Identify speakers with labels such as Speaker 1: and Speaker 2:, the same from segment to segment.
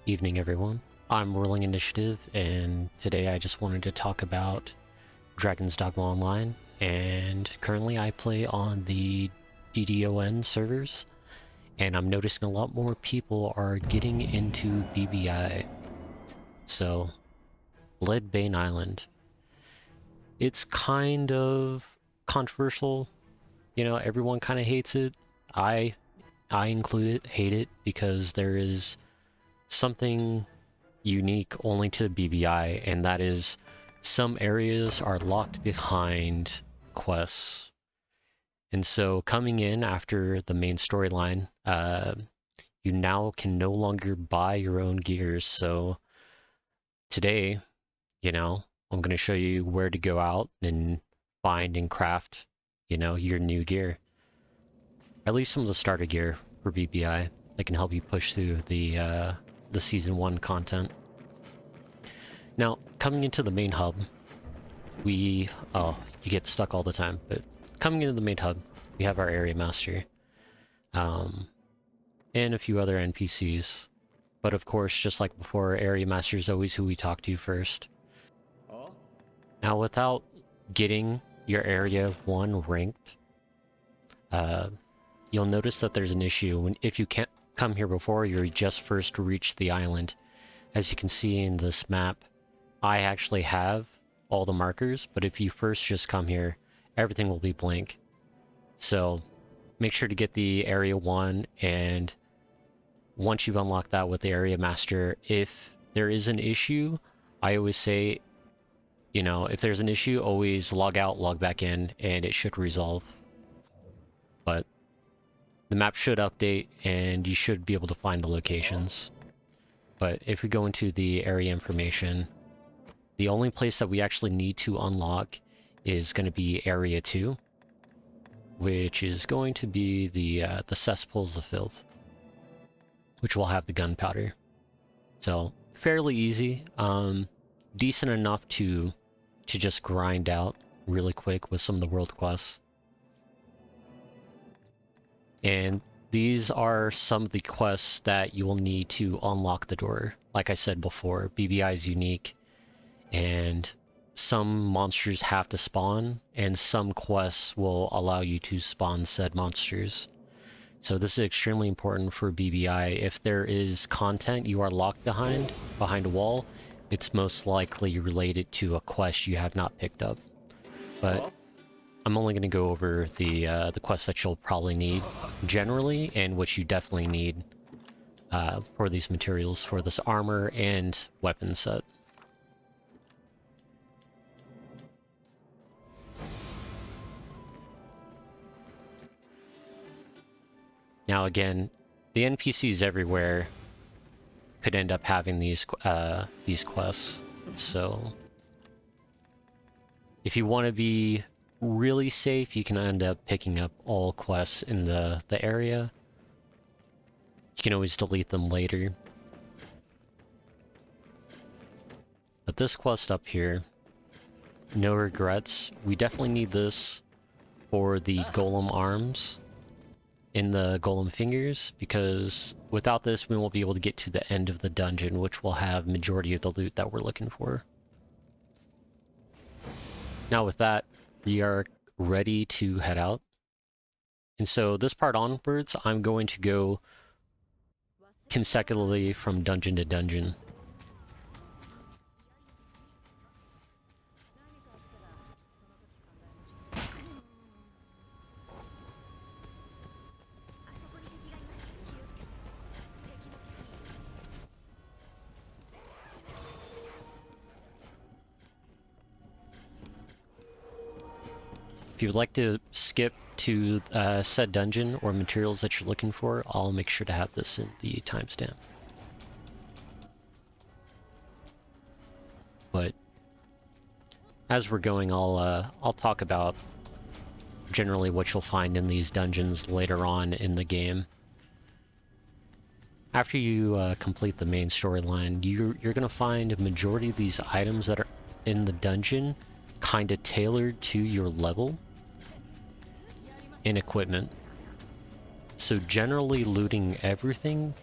Speaker 1: Evening, everyone. I'm Rolling Initiative, and today I just wanted to talk about Dragon's Dogma Online, and currently I play on the DDON servers, and I'm noticing a lot more people are getting into BBI. So, BloodBane Island. It's kind of controversial, you know, everyone kind of hates it. I included hate it because there is something unique only to BBI, and that is some areas are locked behind quests. And so coming in after the main storyline, you now can no longer buy your own gears. So today, you know, I'm going to show you where to go out and find and craft, you know, your new gear. At least some of the starter gear for BBI that can help you push through the Season 1 content. Now, coming into the main hub, you get stuck all the time, but coming into the main hub, we have our area master, and a few other NPCs. But of course, just like before, area master is always who we talk to first. Now, without getting your area 1 ranked, you'll notice that there's an issue if you can't come here before you're just first reached the island. As you can see in this map, I actually have all the markers, but if you first just come here, everything will be blank. So make sure to get the area 1, and once you've unlocked that with the area master, if there is an issue, I always say, you know, if there's an issue, always log out, log back in, and it should resolve. But the map should update, and you should be able to find the locations. But if we go into the area information, the only place that we actually need to unlock is going to be Area 2, which is going to be the Cesspools of Filth, which will have the gunpowder. So, fairly easy. Decent enough to just grind out really quick with some of the world quests. And these are some of the quests that you will need to unlock the door. Like I said before, BBI is unique, and some monsters have to spawn, and some quests will allow you to spawn said monsters. So this is extremely important for BBI. If there is content you are locked behind a wall, it's most likely related to a quest you have not picked up. But I'm only going to go over the quests that you'll probably need generally, and which you definitely need for these materials, for this armor and weapon set. Now again, the NPCs everywhere could end up having these quests, so if you want to be really safe, you can end up picking up all quests in the area. You can always delete them later. But this quest up here, no regrets. We definitely need this for the Golem arms in the Golem Fingers, because without this we won't be able to get to the end of the dungeon, which will have majority of the loot that we're looking for. Now with that, we are ready to head out. And so this part onwards, I'm going to go consecutively from dungeon to dungeon. If you would like to skip to said dungeon or materials that you're looking for, I'll make sure to have this in the timestamp. But as we're going, I'll talk about generally what you'll find in these dungeons later on in the game. After you complete the main storyline, you're gonna find a majority of these items that are in the dungeon kind of tailored to your level and equipment. So generally looting everything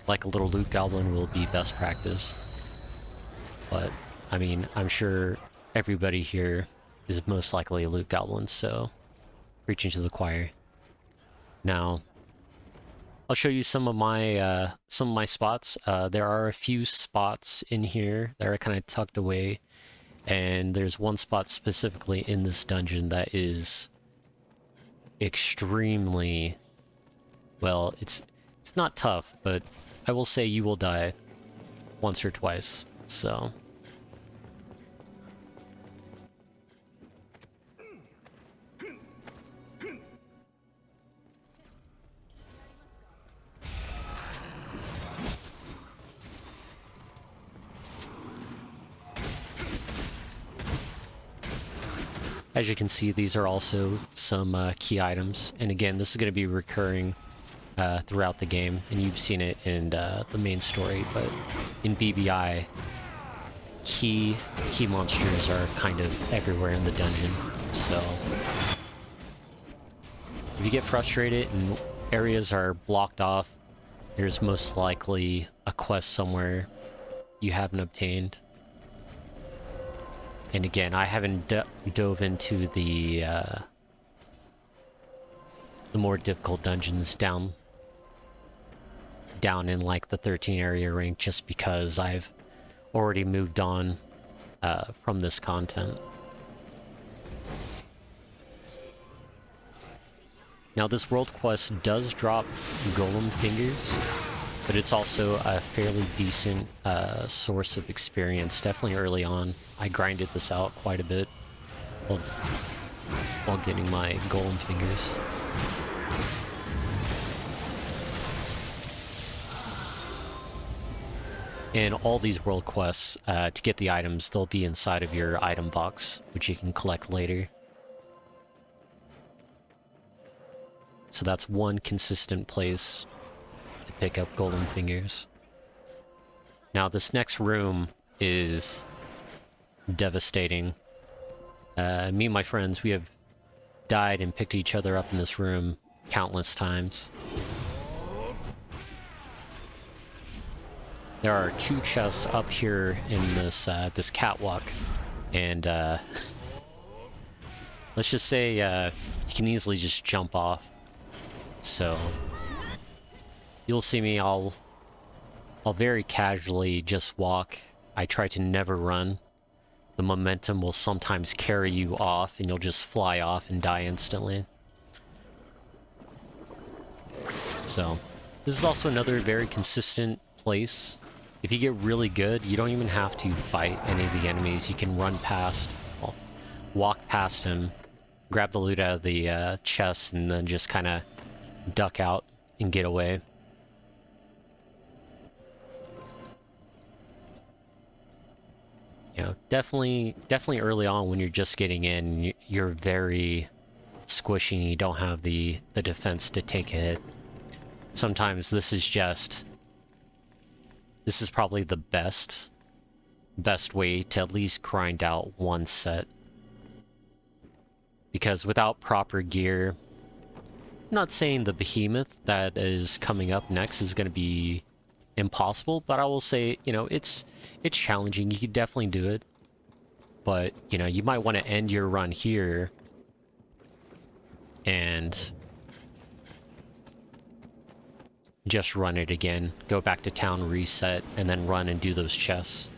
Speaker 1: like a little loot goblin will be best practice. But, I mean, I'm sure everybody here is most likely a loot goblin, so preaching to the choir. Now, I'll show you some of my spots. There are a few spots in here that are kind of tucked away, and there's one spot specifically in this dungeon that is extremely, well, it's not tough, but I will say you will die once or twice, so... As you can see, these are also some key items, and again, this is going to be recurring throughout the game, and you've seen it in the main story, but in BBI, key monsters are kind of everywhere in the dungeon, so if you get frustrated and areas are blocked off, there's most likely a quest somewhere you haven't obtained. And again, I haven't dove into the more difficult dungeons down in like the 13 area rank, just because I've already moved on from this content. Now this world quest does drop Golem Fingers, but it's also a fairly decent source of experience, definitely early on. I grinded this out quite a bit while getting my Golem Fingers. And all these world quests, to get the items, they'll be inside of your item box, which you can collect later. So that's one consistent place to pick up Golem Fingers. Now this next room is devastating. Me and my friends, we have died and picked each other up in this room countless times. There are 2 chests up here in this this catwalk, and let's just say you can easily just jump off. So you'll see me, I'll very casually just walk. I try to never run. The momentum will sometimes carry you off, and you'll just fly off and die instantly. So this is also another very consistent place. If you get really good, you don't even have to fight any of the enemies. You can run past, well, walk past him, grab the loot out of the chest, and then just kind of duck out and get away. You know, definitely early on when you're just getting in, you're very squishy and you don't have the defense to take a hit. Sometimes this is probably the best way to at least grind out one set. Because without proper gear, I'm not saying the behemoth that is coming up next is going to be impossible, but I will say, you know, it's challenging. You could definitely do it. But, you know, you might want to end your run here and just run it again. Go back to town, reset, and then run and do those chests.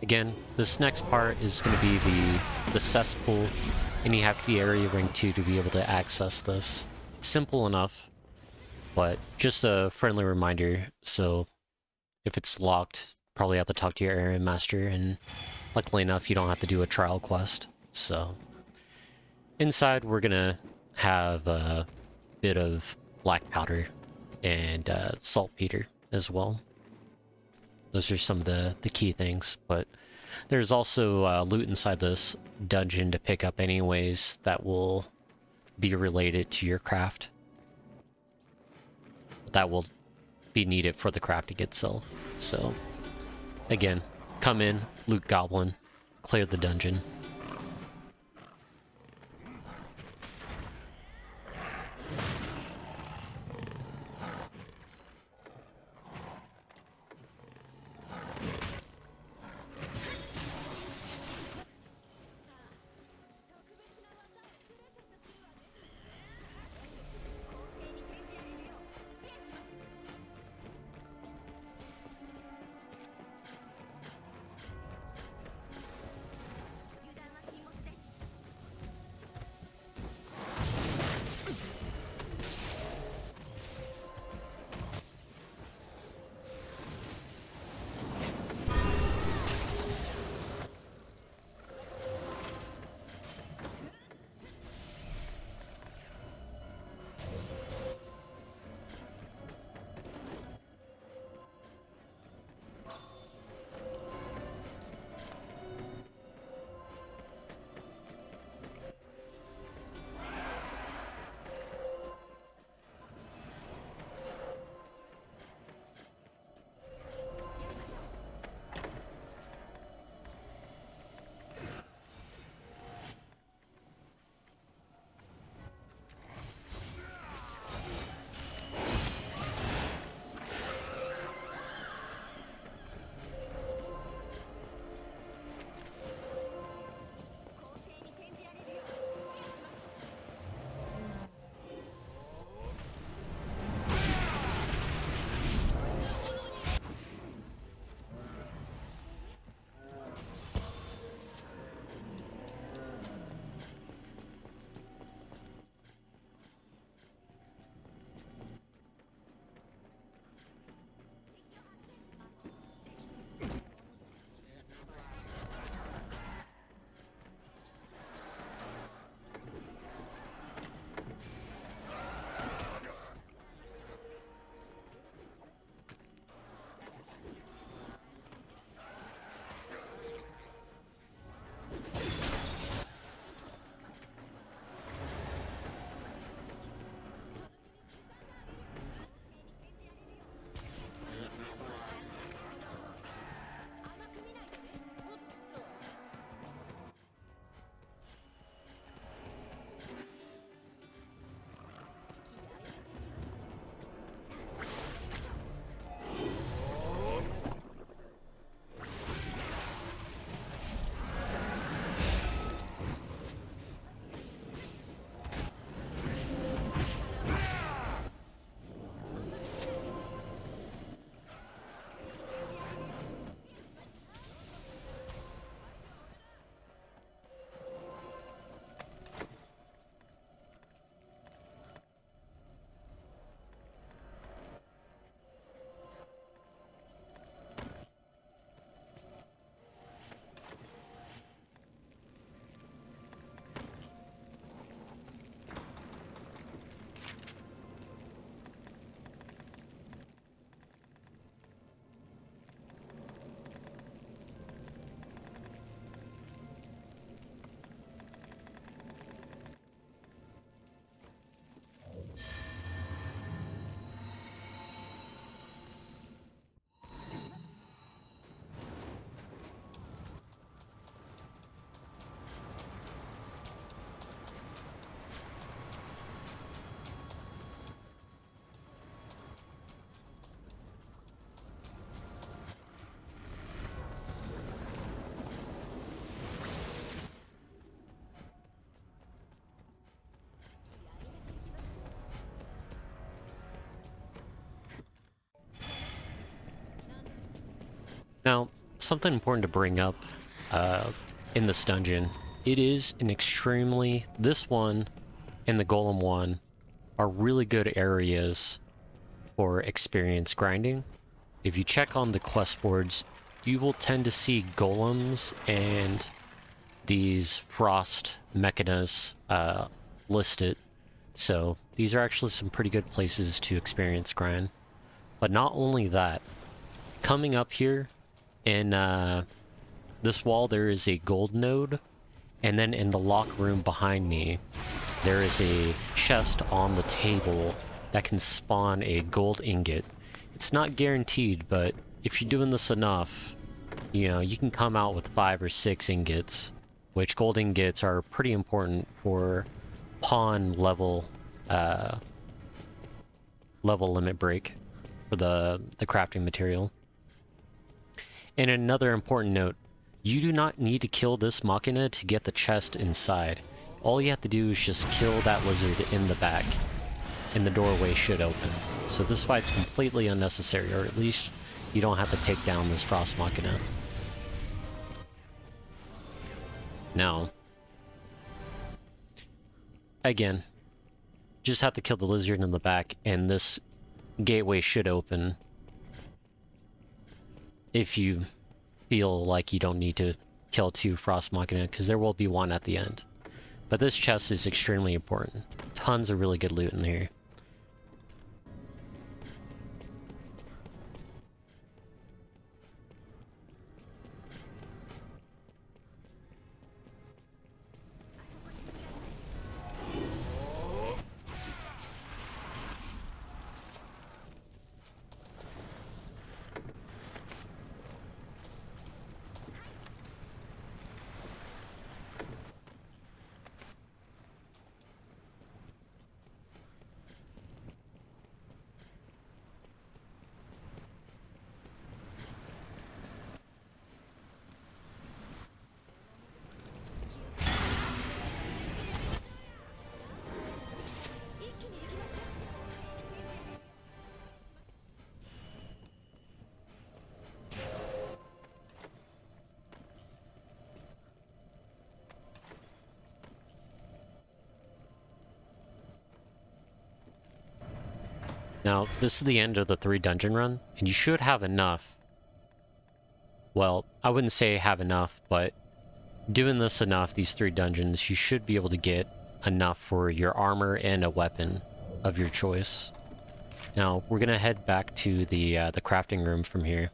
Speaker 1: Again, this next part is going to be the cesspool, and you have the area ring 2 to be able to access this. It's simple enough, but just a friendly reminder, so if it's locked, probably have to talk to your area master, and luckily enough, you don't have to do a trial quest. So, inside we're gonna have a bit of black powder and saltpeter as well. Those are some of the key things, but there's also loot inside this dungeon to pick up anyways that will be related to your craft. That will be needed for the crafting itself. So, again, come in, loot goblin, clear the dungeon. something important to bring up in this dungeon. It is an extremely... This one and the Golem one are really good areas for experience grinding. If you check on the quest boards, you will tend to see golems and these frost mechanas listed. So these are actually some pretty good places to experience grind. But not only that, coming up here in this wall there is a gold node, and then in the lock room behind me there is a chest on the table that can spawn a gold ingot. It's not guaranteed, but if you're doing this enough, you know, you can come out with 5 or 6 ingots, which gold ingots are pretty important for pawn level level limit break for the crafting material. And another important note, you do not need to kill this machina to get the chest inside. All you have to do is just kill that lizard in the back, and the doorway should open. So this fight's completely unnecessary, or at least you don't have to take down this frost machina. Now, again, just have to kill the lizard in the back, and this gateway should open if you feel like you don't need to kill 2 frost machina, because there will be one at the end. But this chest is extremely important. Tons of really good loot in here. Now, this is the end of the 3 dungeon run, and you should have enough. Well, I wouldn't say have enough, but doing this enough, these 3 dungeons, you should be able to get enough for your armor and a weapon of your choice. Now, we're gonna head back to the crafting room from here.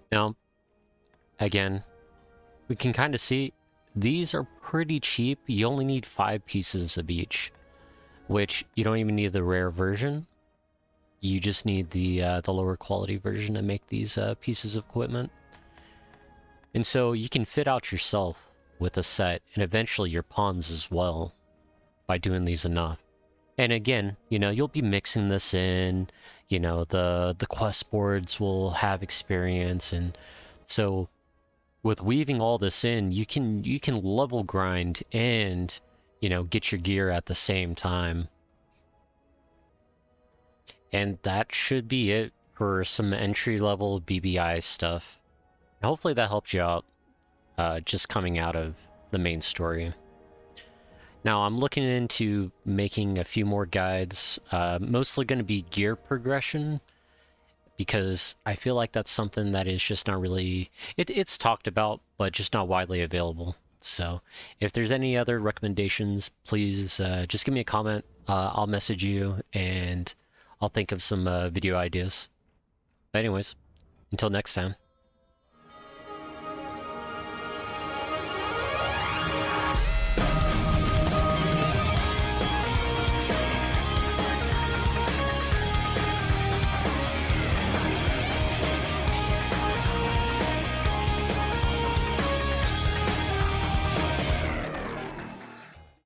Speaker 1: Now, again, we can kind of see these are pretty cheap. You only need 5 pieces of each, which you don't even need the rare version. You just need the lower quality version to make these pieces of equipment. And so you can fit out yourself with a set, and eventually your pawns as well, by doing these enough. And again, you know, you'll be mixing this in, you know, the quest boards will have experience, and so with weaving all this in, you can level grind and, you know, get your gear at the same time. And that should be it for some entry-level BBI stuff. And hopefully that helped you out, just coming out of the main story. Now, I'm looking into making a few more guides, mostly going to be gear progression, because I feel like that's something that is just not really... It's talked about, but just not widely available. So, if there's any other recommendations, please just give me a comment. I'll message you, and I'll think of some video ideas. But anyways, until next time.